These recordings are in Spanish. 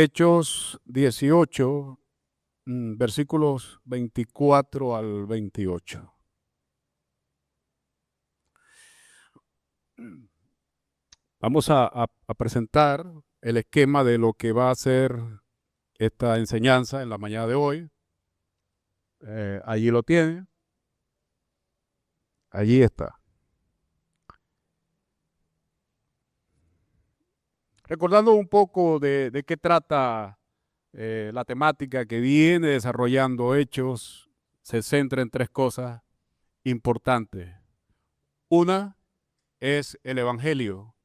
Hechos 18, versículos 24 al 28. Vamos a presentar el esquema de lo que va a ser esta enseñanza en la mañana de hoy. Allí lo tiene. Allí está. Recordando un poco de qué trata la temática que viene desarrollando Hechos, se centra en tres cosas importantes. Una es el Evangelio.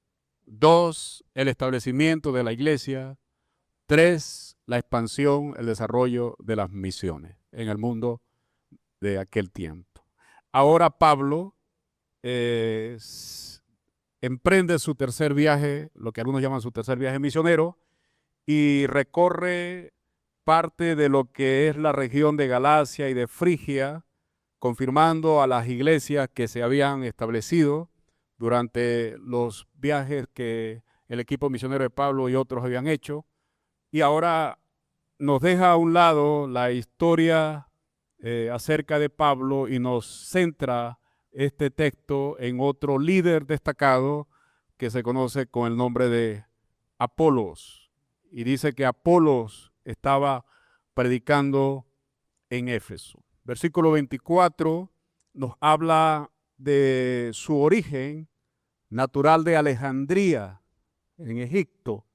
Dos, el establecimiento de la iglesia. Tres, la expansión, el desarrollo de las misiones en el mundo de aquel tiempo. Ahora Pablo emprende su tercer viaje, lo que algunos llaman su tercer viaje misionero, y recorre parte de lo que es la región de Galacia y de Frigia, confirmando a las iglesias que se habían establecido durante los viajes que el equipo misionero de Pablo y otros habían hecho. Y ahora nos deja a un lado la historia acerca de Pablo y nos centra este texto en otro líder destacado que se conoce con el nombre de Apolos. Y dice que Apolos estaba predicando en Éfeso. Versículo 24 nos habla de su origen natural de Alejandría, en Egipto,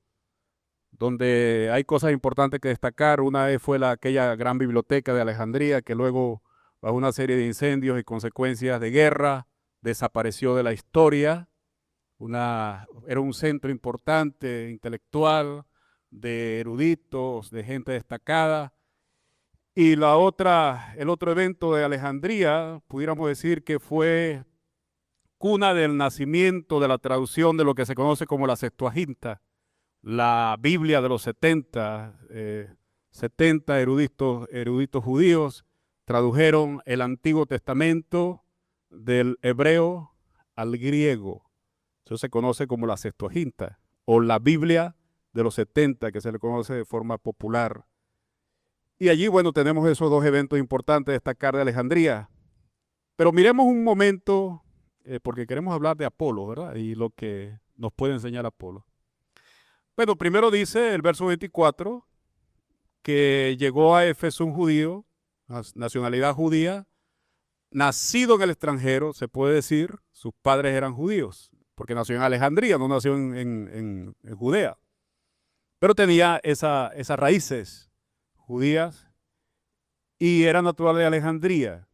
donde hay cosas importantes que destacar. Una vez fue aquella gran biblioteca de Alejandría que luego, bajo una serie de incendios y consecuencias de guerra, desapareció de la historia. Era un centro importante, intelectual, de eruditos, de gente destacada. Y el otro evento de Alejandría, pudiéramos decir que fue cuna del nacimiento de la traducción de lo que se conoce como la Septuaginta, la Biblia de los 70 eruditos judíos tradujeron el Antiguo Testamento del hebreo al griego. Eso se conoce como la Septuaginta, o la Biblia de los 70, que se le conoce de forma popular. Y allí, bueno, tenemos esos dos eventos importantes de destacar de Alejandría. Pero miremos un momento, porque queremos hablar de Apolo, ¿verdad? Y lo que nos puede enseñar Apolo. Bueno, primero dice el verso 24 que llegó a Éfeso un judío, nacionalidad judía, nacido en el extranjero, se puede decir, sus padres eran judíos, porque nació en Alejandría, no nació en Judea. Pero tenía esas raíces judías y era natural de Alejandría,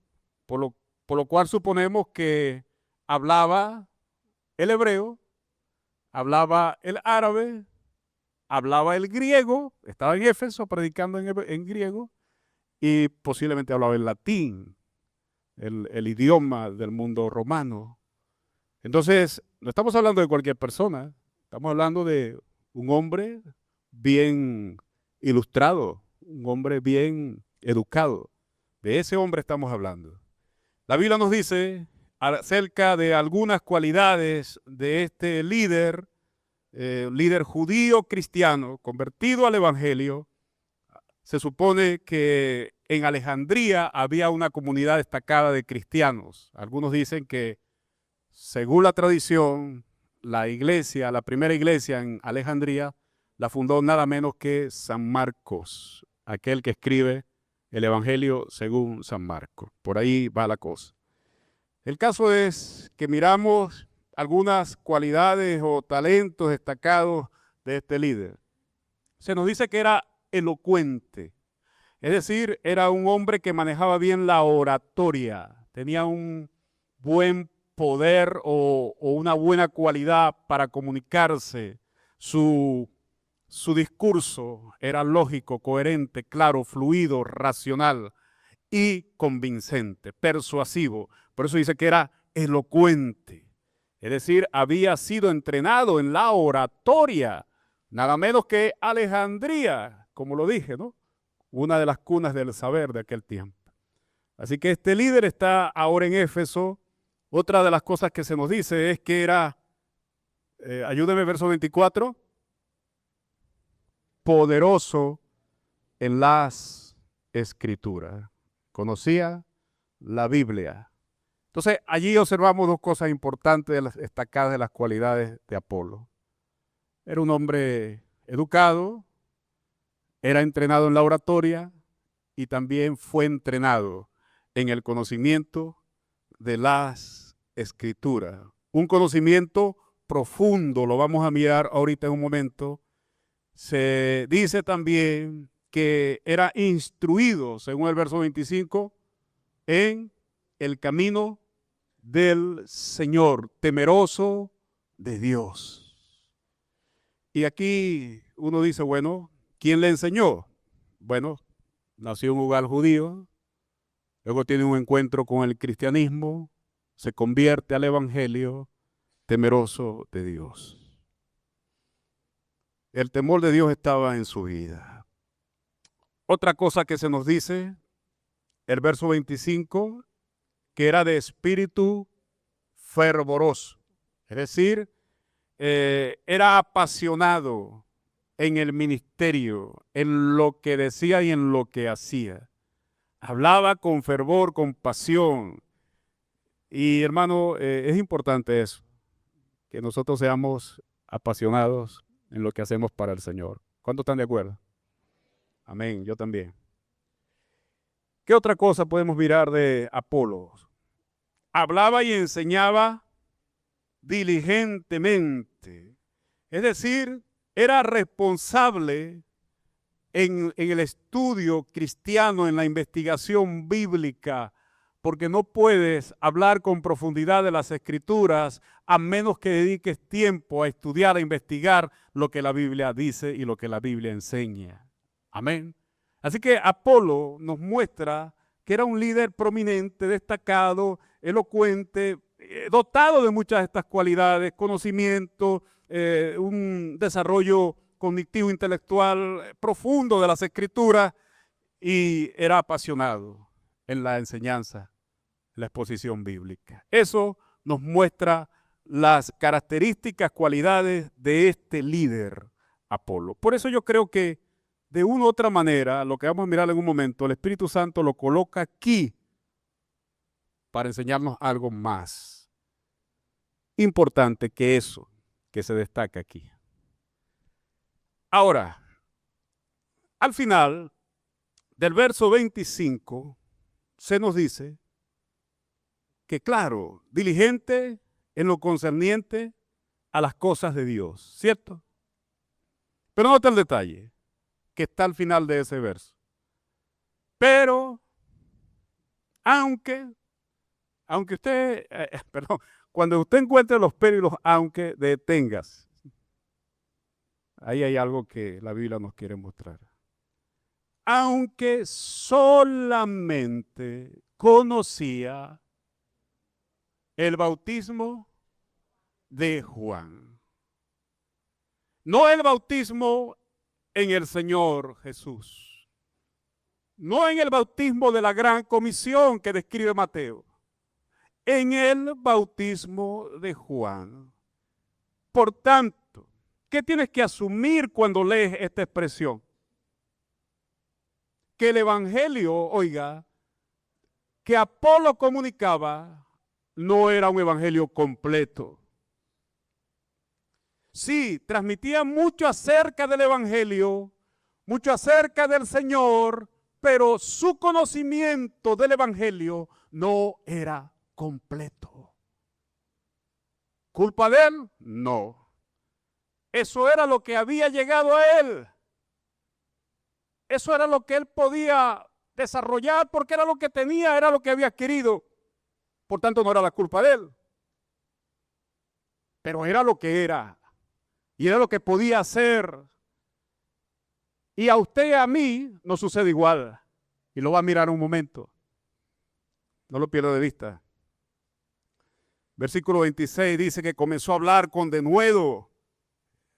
por lo cual suponemos que hablaba el hebreo, hablaba el árabe, hablaba el griego, estaba en Éfeso predicando en griego, y posiblemente hablaba el latín, el idioma del mundo romano. Entonces, no estamos hablando de cualquier persona, estamos hablando de un hombre bien ilustrado, un hombre bien educado. De ese hombre estamos hablando. La Biblia nos dice acerca de algunas cualidades de este líder judío cristiano convertido al evangelio. Se supone que en Alejandría había una comunidad destacada de cristianos. Algunos dicen que, según la tradición, la primera iglesia en Alejandría, la fundó nada menos que San Marcos, aquel que escribe el Evangelio según San Marcos. Por ahí va la cosa. El caso es que miramos algunas cualidades o talentos destacados de este líder. Se nos dice que era elocuente, es decir, era un hombre que manejaba bien la oratoria, tenía un buen poder o una buena cualidad para comunicarse. Su discurso era lógico, coherente, claro, fluido, racional y convincente, persuasivo. Por eso dice que era elocuente. Es decir, había sido entrenado en la oratoria, nada menos que Alejandría, como lo dije, ¿no? Una de las cunas del saber de aquel tiempo. Así que este líder está ahora en Éfeso. Otra de las cosas que se nos dice es que era, ayúdeme, verso 24, poderoso en las Escrituras. Conocía la Biblia. Entonces, allí observamos dos cosas importantes destacadas de las cualidades de Apolo. Era un hombre educado, era entrenado en la oratoria y también fue entrenado en el conocimiento de las Escrituras. Un conocimiento profundo, lo vamos a mirar ahorita en un momento. Se dice también que era instruido, según el verso 25, en el camino del Señor, temeroso de Dios. Y aquí uno dice, bueno, ¿quién le enseñó? Bueno, nació en un hogar judío, luego tiene un encuentro con el cristianismo, se convierte al evangelio, temeroso de Dios. El temor de Dios estaba en su vida. Otra cosa que se nos dice, el verso 25, que era de espíritu fervoroso. Es decir, era apasionado en el ministerio, en lo que decía y en lo que hacía. Hablaba con fervor, con pasión. Y hermano, es importante eso, que nosotros seamos apasionados en lo que hacemos para el Señor. ¿Cuántos están de acuerdo? Amén, yo también. ¿Qué otra cosa podemos mirar de Apolo? Hablaba y enseñaba diligentemente. Es decir, era responsable en el estudio cristiano, en la investigación bíblica, porque no puedes hablar con profundidad de las Escrituras a menos que dediques tiempo a estudiar, a investigar lo que la Biblia dice y lo que la Biblia enseña. Amén. Así que Apolo nos muestra que era un líder prominente, destacado, elocuente, dotado de muchas de estas cualidades, conocimiento, un desarrollo cognitivo intelectual profundo de las Escrituras, y era apasionado en la enseñanza, en la exposición bíblica. Eso nos muestra las características, cualidades de este líder Apolo. Por eso yo creo que de una u otra manera, lo que vamos a mirar en un momento, el Espíritu Santo lo coloca aquí para enseñarnos algo más importante que eso que se destaca aquí. Ahora, al final del verso 25 se nos dice que, claro, diligente en lo concerniente a las cosas de Dios, ¿cierto? Pero nota el detalle que está al final de ese verso. Pero, aunque usted, perdón, cuando usted encuentre los pero y los aunque, detengas. Ahí hay algo que la Biblia nos quiere mostrar. Aunque solamente conocía el bautismo de Juan. No el bautismo en el Señor Jesús. No en el bautismo de la gran comisión que describe Mateo. En el bautismo de Juan. Por tanto, ¿qué tienes que asumir cuando lees esta expresión? Que el evangelio, oiga, que Apolo comunicaba, no era un evangelio completo. Sí, transmitía mucho acerca del evangelio, mucho acerca del Señor, pero su conocimiento del evangelio no era completo. ¿Culpa de él? No. Eso era lo que había llegado a él. Eso era lo que él podía desarrollar porque era lo que tenía, era lo que había adquirido. Por tanto, no era la culpa de él. Pero era lo que era. Y era lo que podía hacer. Y a usted y a mí nos sucede igual. Y lo va a mirar un momento. No lo pierda de vista. Versículo 26 dice que comenzó a hablar con denuedo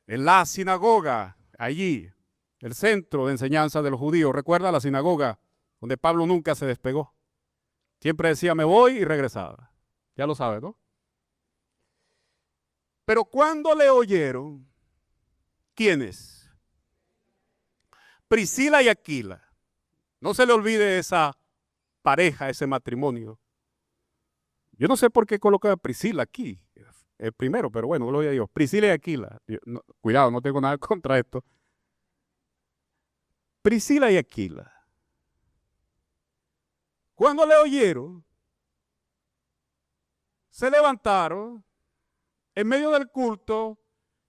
en la sinagoga, allí, el centro de enseñanza de los judíos. ¿Recuerda la sinagoga donde Pablo nunca se despegó? Siempre decía, me voy, y regresaba. Ya lo sabe, ¿no? Pero cuando le oyeron, ¿quiénes? Priscila y Aquila. No se le olvide esa pareja, ese matrimonio. Yo no sé por qué coloca a Priscila aquí, el primero, pero bueno, gloria a Dios. Priscila y Aquila. Cuidado, no tengo nada contra esto. Priscila y Aquila. Cuando le oyeron, se levantaron en medio del culto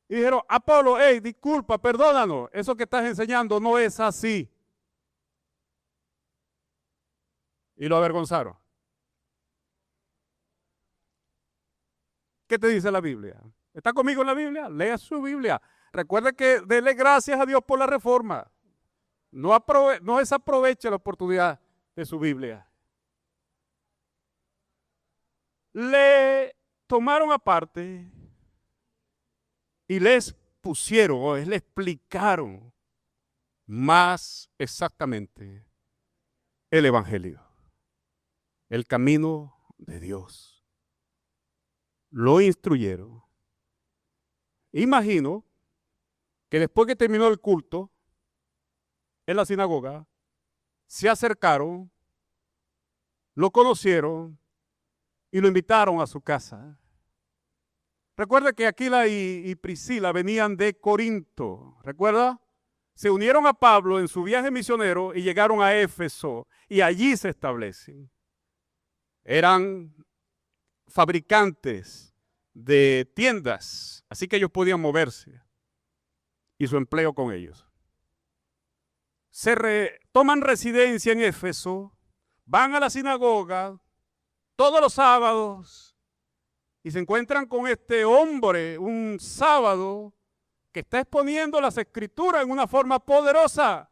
y dijeron: Apolo, hey, disculpa, perdónanos, eso que estás enseñando no es así. Y lo avergonzaron. ¿Qué te dice la Biblia? ¿Está conmigo en la Biblia? Lea su Biblia. Recuerde que dele gracias a Dios por la reforma. No desaproveche la oportunidad de su Biblia. Le tomaron aparte y les pusieron, o le explicaron más exactamente el Evangelio, el camino de Dios. Lo instruyeron. Imagino que después que terminó el culto en la sinagoga, se acercaron, lo conocieron y lo invitaron a su casa. Recuerda que Aquila y Priscila venían de Corinto, ¿recuerda? Se unieron a Pablo en su viaje misionero y llegaron a Éfeso y allí se establecen. Eran fabricantes de tiendas, así que ellos podían moverse y su empleo con ellos. Toman residencia en Éfeso, van a la sinagoga todos los sábados y se encuentran con este hombre un sábado que está exponiendo las escrituras en una forma poderosa.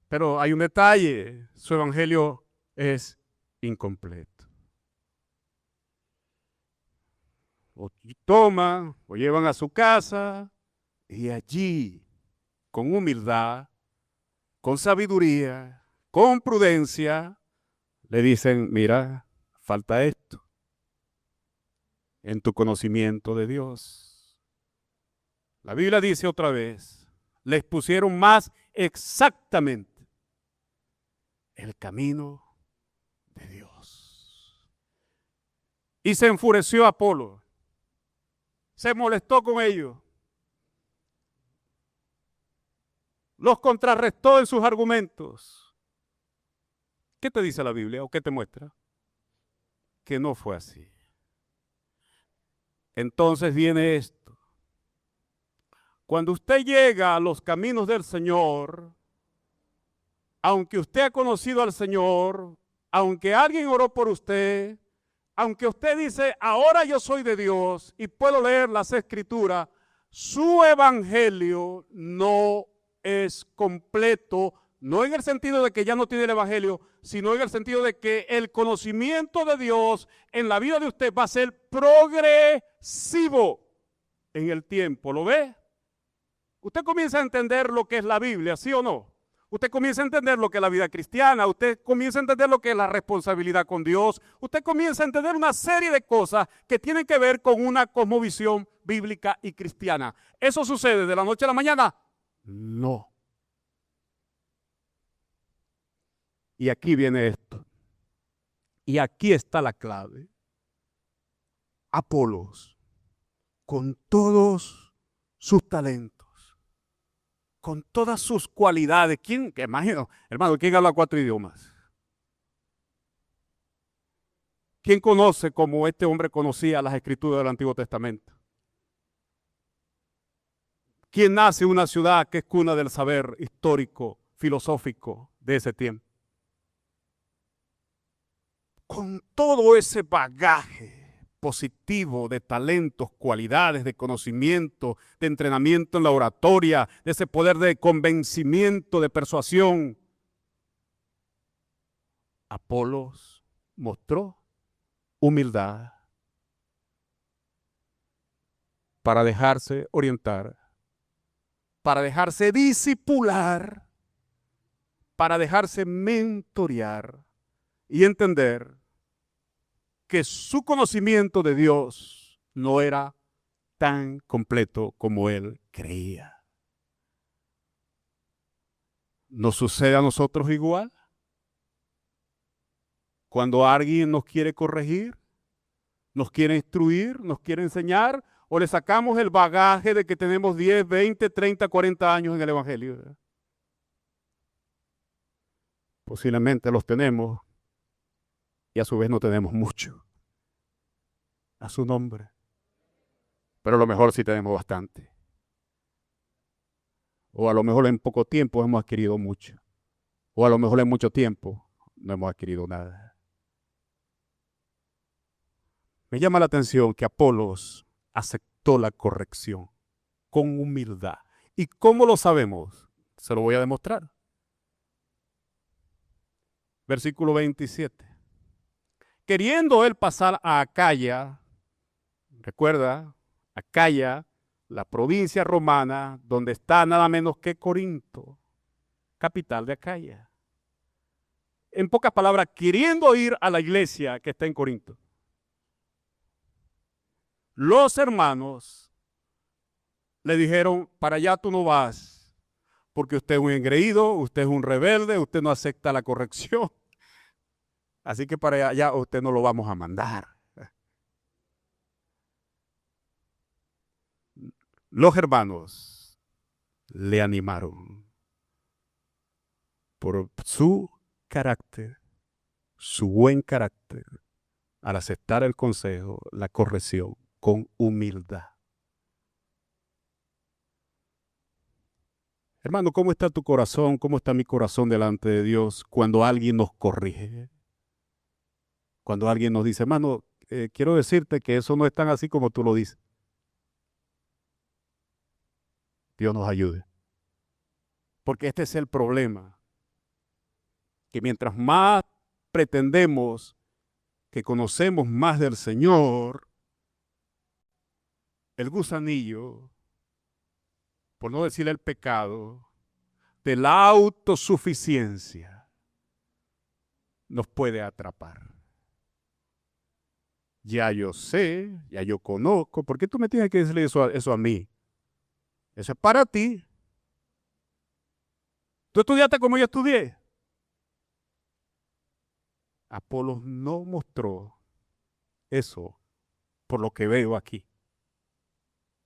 Pero hay un detalle: su evangelio es incompleto. Lo toman, lo llevan a su casa y allí, con humildad, con sabiduría, con prudencia, le dicen: mira, falta esto en tu conocimiento de Dios. La Biblia dice otra vez, les pusieron más exactamente el camino de Dios. Y se enfureció Apolo, se molestó con ellos, los contrarrestó en sus argumentos. ¿Qué te dice la Biblia o qué te muestra? Que no fue así. Entonces viene esto. Cuando usted llega a los caminos del Señor, aunque usted ha conocido al Señor, aunque alguien oró por usted, aunque usted dice: ahora yo soy de Dios y puedo leer las Escrituras, su evangelio no es completo, no en el sentido de que ya no tiene el evangelio, sino en el sentido de que el conocimiento de Dios en la vida de usted va a ser progresivo en el tiempo. ¿Lo ve? Usted comienza a entender lo que es la Biblia, ¿sí o no? Usted comienza a entender lo que es la vida cristiana, usted comienza a entender lo que es la responsabilidad con Dios, usted comienza a entender una serie de cosas que tienen que ver con una cosmovisión bíblica y cristiana. ¿Eso sucede de la noche a la mañana? No. Y aquí viene esto. Y aquí está la clave. Apolos, con todos sus talentos, con todas sus cualidades. ¿Quién? Que imagino, hermano, ¿quién habla 4 idiomas? ¿Quién conoce como este hombre conocía las escrituras del Antiguo Testamento? ¿Quién nace en una ciudad que es cuna del saber histórico, filosófico de ese tiempo? Con todo ese bagaje positivo de talentos, cualidades, de conocimiento, de entrenamiento en la oratoria, de ese poder de convencimiento, de persuasión, Apolos mostró humildad para dejarse orientar, para dejarse discipular, para dejarse mentorear y entender que su conocimiento de Dios no era tan completo como él creía. ¿Nos sucede a nosotros igual? Cuando alguien nos quiere corregir, nos quiere instruir, nos quiere enseñar, o le sacamos el bagaje de que tenemos 10, 20, 30, 40 años en el Evangelio. ¿Verdad? Posiblemente los tenemos y a su vez no tenemos mucho. A su nombre. Pero a lo mejor sí tenemos bastante. O a lo mejor en poco tiempo hemos adquirido mucho. O a lo mejor en mucho tiempo no hemos adquirido nada. Me llama la atención que Apolos aceptó la corrección con humildad. ¿Y cómo lo sabemos? Se lo voy a demostrar. Versículo 27. Queriendo él pasar a Acaya, recuerda, Acaya, la provincia romana, donde está nada menos que Corinto, capital de Acaya. En pocas palabras, queriendo ir a la iglesia que está en Corinto. Los hermanos le dijeron, para allá tú no vas, porque usted es un engreído, usted es un rebelde, usted no acepta la corrección. Así que para allá usted no lo vamos a mandar. Los hermanos le animaron por su carácter, su buen carácter, al aceptar el consejo, la corrección, con humildad. Hermano, ¿cómo está tu corazón? ¿Cómo está mi corazón delante de Dios cuando alguien nos corrige? Cuando alguien nos dice, hermano, quiero decirte que eso no es tan así como tú lo dices. Dios nos ayude. Porque este es el problema. Que mientras más pretendemos que conocemos más del Señor, el gusanillo, por no decir el pecado, de la autosuficiencia, nos puede atrapar. Ya yo sé, ya yo conozco, ¿por qué tú me tienes que decirle eso a mí? Eso es para ti. ¿Tú estudiaste como yo estudié? Apolos no mostró eso por lo que veo aquí.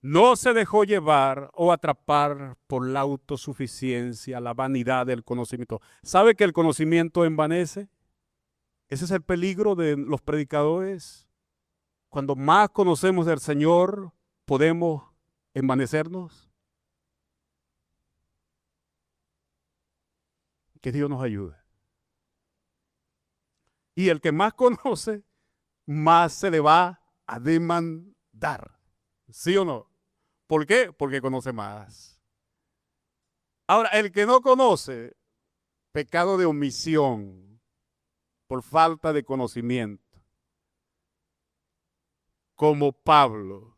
No se dejó llevar o atrapar por la autosuficiencia, la vanidad del conocimiento. ¿Sabe que el conocimiento envanece? Ese es el peligro de los predicadores. Cuando más conocemos del Señor, podemos envanecernos. Que Dios nos ayude. Y el que más conoce, más se le va a demandar. ¿Sí o no? ¿Por qué? Porque conoce más. Ahora, el que no conoce, pecado de omisión, por falta de conocimiento, como Pablo,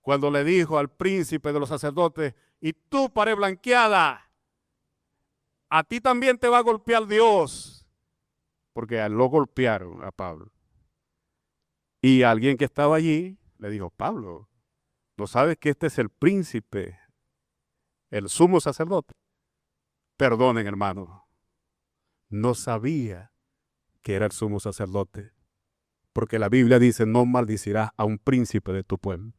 cuando le dijo al príncipe de los sacerdotes, y tú, pared blanqueada, a ti también te va a golpear Dios, porque lo golpearon a Pablo. Y alguien que estaba allí le dijo, Pablo, ¿no sabes que este es el príncipe, el sumo sacerdote? Perdonen, hermano, no sabía que era el sumo sacerdote, porque la Biblia dice, no maldicirás a un príncipe de tu pueblo.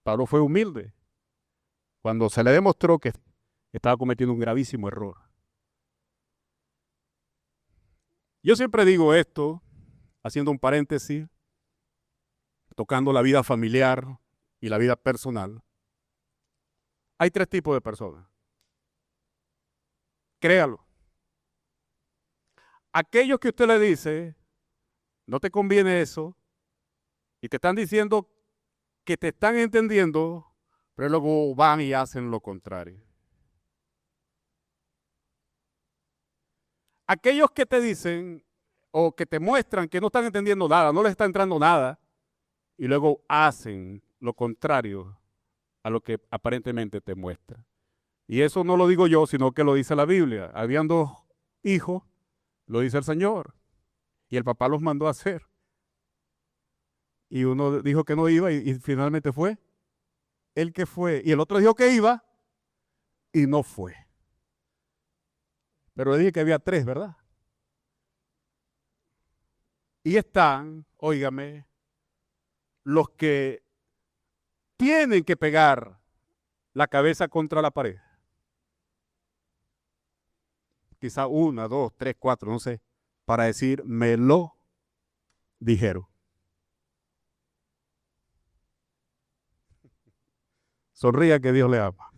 Pablo fue humilde cuando se le demostró que estaba cometiendo un gravísimo error. Yo siempre digo esto, haciendo un paréntesis, tocando la vida familiar y la vida personal. Hay tres tipos de personas. Créalo. Aquellos que usted le dice, no te conviene eso, y te están diciendo que te están entendiendo, pero luego van y hacen lo contrario. Aquellos que te dicen o que te muestran que no están entendiendo nada, no les está entrando nada, y luego hacen lo contrario a lo que aparentemente te muestra. Y eso no lo digo yo, sino que lo dice la Biblia. Habían dos hijos, lo dice el Señor, y el papá los mandó a hacer. Y uno dijo que no iba y finalmente fue el que fue. Y el otro dijo que iba y no fue. Pero le dije que había 3, ¿verdad? Y están, óigame, los que tienen que pegar la cabeza contra la pared. Quizá 1, 2, 3, 4, no sé, para decir, me lo dijeron. Sonría que Dios le ama.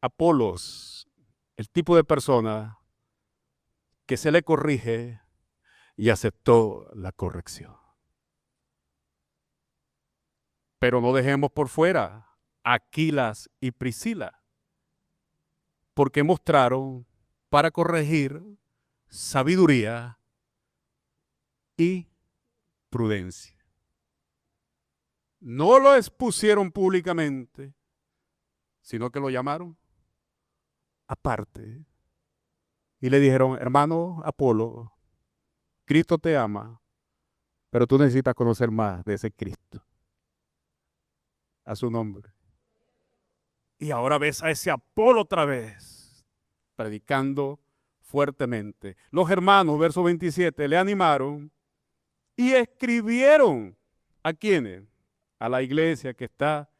Apolos, el tipo de persona que se le corrige y aceptó la corrección. Pero no dejemos por fuera a Aquilas y Priscila, porque mostraron para corregir sabiduría y prudencia. No lo expusieron públicamente, sino que lo llamaron aparte y le dijeron, hermano Apolo, Cristo te ama, pero tú necesitas conocer más de ese Cristo, a su nombre. Y ahora ves a ese Apolo otra vez, predicando fuertemente. Los hermanos, verso 27, le animaron y escribieron. ¿A quiénes? A la iglesia que está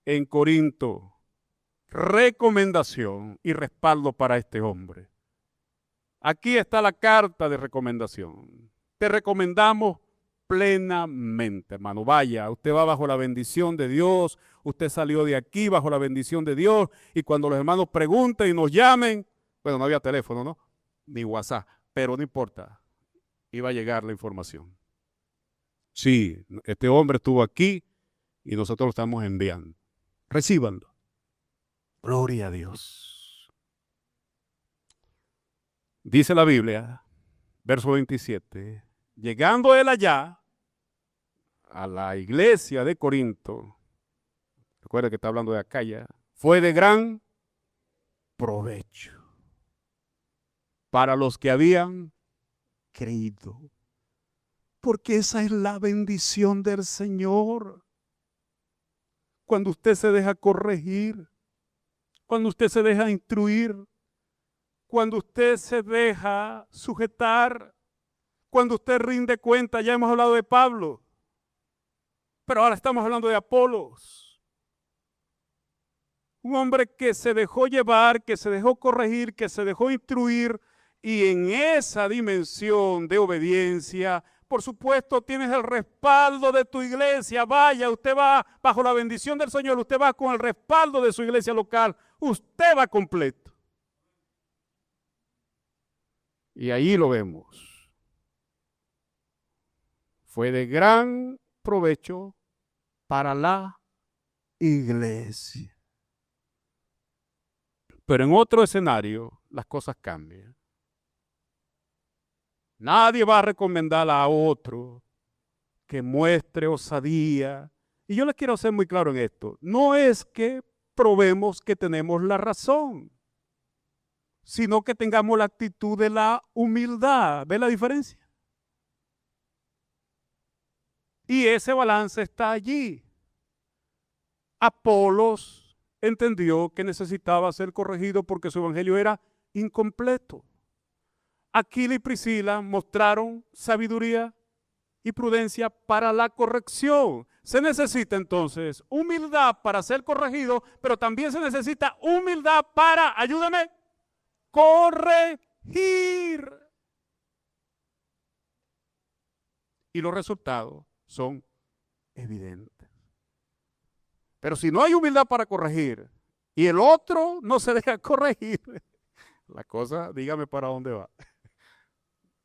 en Corinto. Recomendación y respaldo para este hombre. Aquí está la carta de recomendación. Te recomendamos plenamente, hermano. Vaya, usted va bajo la bendición de Dios, usted salió de aquí bajo la bendición de Dios, y cuando los hermanos pregunten y nos llamen, bueno, no había teléfono, ¿no? Ni WhatsApp, pero no importa, iba a llegar la información. Sí, este hombre estuvo aquí y nosotros lo estamos enviando. Recíbanlo. Gloria a Dios. Dice la Biblia, verso 27, llegando él allá, a la iglesia de Corinto, recuerda que está hablando de Acaya, fue de gran provecho para los que habían creído. Porque esa es la bendición del Señor. Cuando usted se deja corregir, cuando usted se deja instruir, cuando usted se deja sujetar, cuando usted rinde cuenta. Ya hemos hablado de Pablo, pero ahora estamos hablando de Apolos. Un hombre que se dejó llevar, que se dejó corregir, que se dejó instruir, y en esa dimensión de obediencia, por supuesto, tienes el respaldo de tu iglesia. Vaya, usted va bajo la bendición del Señor, usted va con el respaldo de su iglesia local, usted va completo. Y ahí lo vemos. Fue de gran provecho para la iglesia. Pero en otro escenario, las cosas cambian. Nadie va a recomendar a otro que muestre osadía. Y yo les quiero ser muy claro en esto. No es que probemos que tenemos la razón, sino que tengamos la actitud de la humildad. ¿Ve la diferencia? Y ese balance está allí. Apolos entendió que necesitaba ser corregido porque su evangelio era incompleto. Aquila y Priscila mostraron sabiduría y prudencia para la corrección. Se necesita entonces humildad para ser corregido, pero también se necesita humildad para, ayúdame, corregir. Y los resultados son evidentes. Pero si no hay humildad para corregir y el otro no se deja corregir, la cosa, dígame para dónde va.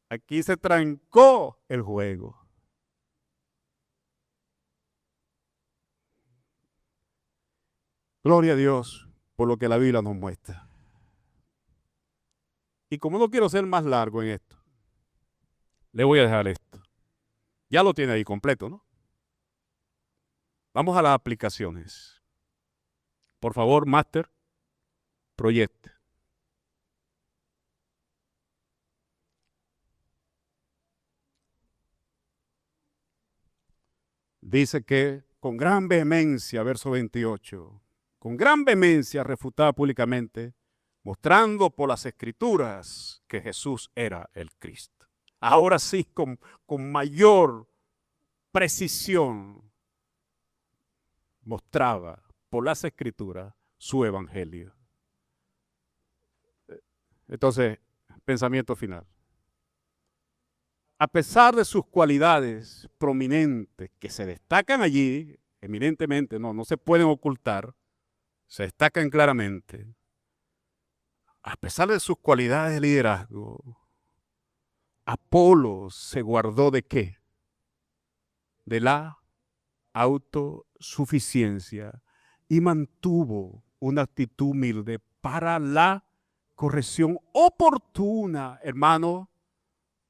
Aquí se trancó el juego. Gloria a Dios por lo que la Biblia nos muestra. Y como no quiero ser más largo en esto, le voy a dejar esto. Ya lo tiene ahí completo, ¿no? Vamos a las aplicaciones. Por favor, Master, proyecte. Dice que con gran vehemencia, verso 28, con gran vehemencia refutaba públicamente, mostrando por las Escrituras que Jesús era el Cristo. Ahora sí, con mayor precisión, mostraba por las Escrituras su evangelio. Entonces, pensamiento final. A pesar de sus cualidades prominentes que se destacan allí, eminentemente, no se pueden ocultar, se destacan claramente. A pesar de sus cualidades de liderazgo, Apolo se guardó ¿de qué? De la autosuficiencia y mantuvo una actitud humilde para la corrección oportuna. Hermano,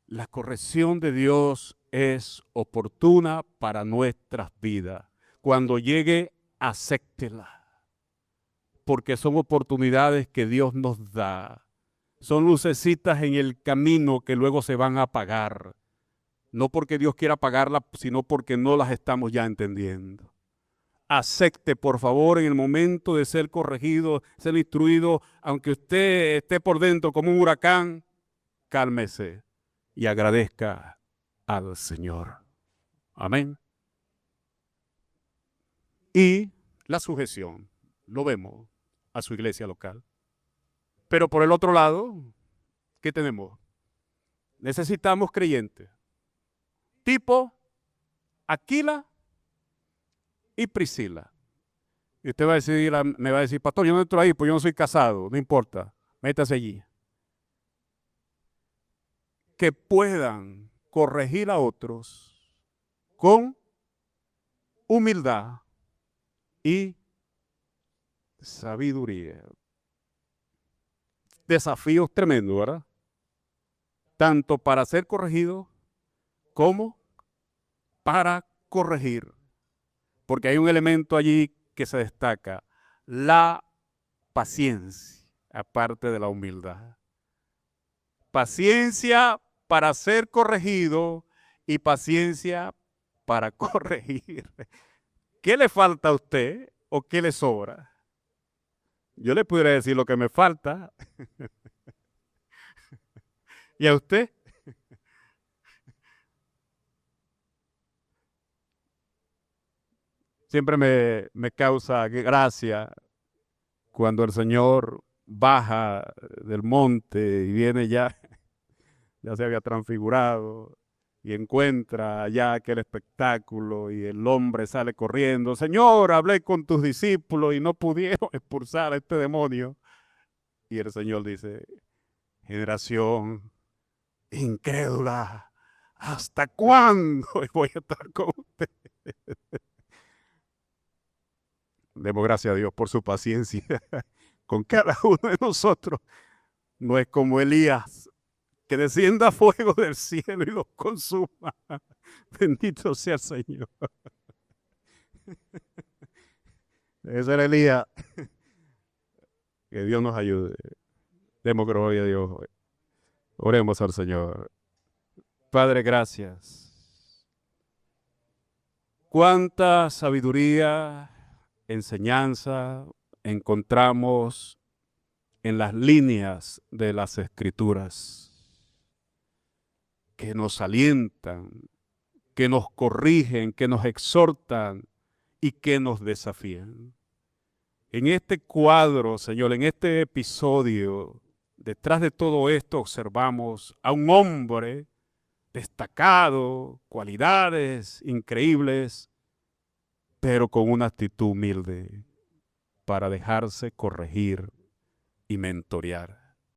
la corrección de Dios es oportuna para nuestras vidas. Cuando llegue, acéptela, porque son oportunidades que Dios nos da. Son lucecitas en el camino que luego se van a apagar. No porque Dios quiera apagarlas, sino porque no las estamos ya entendiendo. Acepte, por favor, en el momento de ser corregido, ser instruido, aunque usted esté por dentro como un huracán, cálmese y agradezca al Señor. Amén. Y la sujeción, lo vemos, a su iglesia local. Pero por el otro lado, ¿qué tenemos? Necesitamos creyentes, tipo Aquila y Priscila. Y usted va a decir, me va a decir, pastor, yo no entro ahí, pues yo no soy casado, no importa, métase allí. Que puedan corregir a otros con humildad y sabiduría. Desafíos tremendos, ¿verdad? Tanto para ser corregido como para corregir. Porque hay un elemento allí que se destaca, la paciencia, aparte de la humildad. Paciencia para ser corregido y paciencia para corregir. ¿Qué le falta a usted o qué le sobra? Yo le pudiera decir lo que me falta. ¿Y a usted? Siempre me causa gracia cuando el Señor baja del monte y viene ya se había transfigurado y encuentra allá aquel espectáculo y el hombre sale corriendo. Señor, hablé con tus discípulos y no pudieron expulsar a este demonio. Y el Señor dice, generación incrédula, ¿hasta cuándo voy a estar con usted? Demos gracias a Dios por su paciencia con cada uno de nosotros. No es como Elías, que descienda fuego del cielo y los consuma. Bendito sea el Señor. Ese era Elías. Que Dios nos ayude. Demos gloria a Dios. Oremos al Señor. Padre, gracias. Cuánta sabiduría, enseñanza encontramos en las líneas de las Escrituras que nos alientan, que nos corrigen, que nos exhortan y que nos desafían. En este cuadro, Señor, en este episodio, detrás de todo esto observamos a un hombre destacado, cualidades increíbles, pero con una actitud humilde para dejarse corregir y mentorear.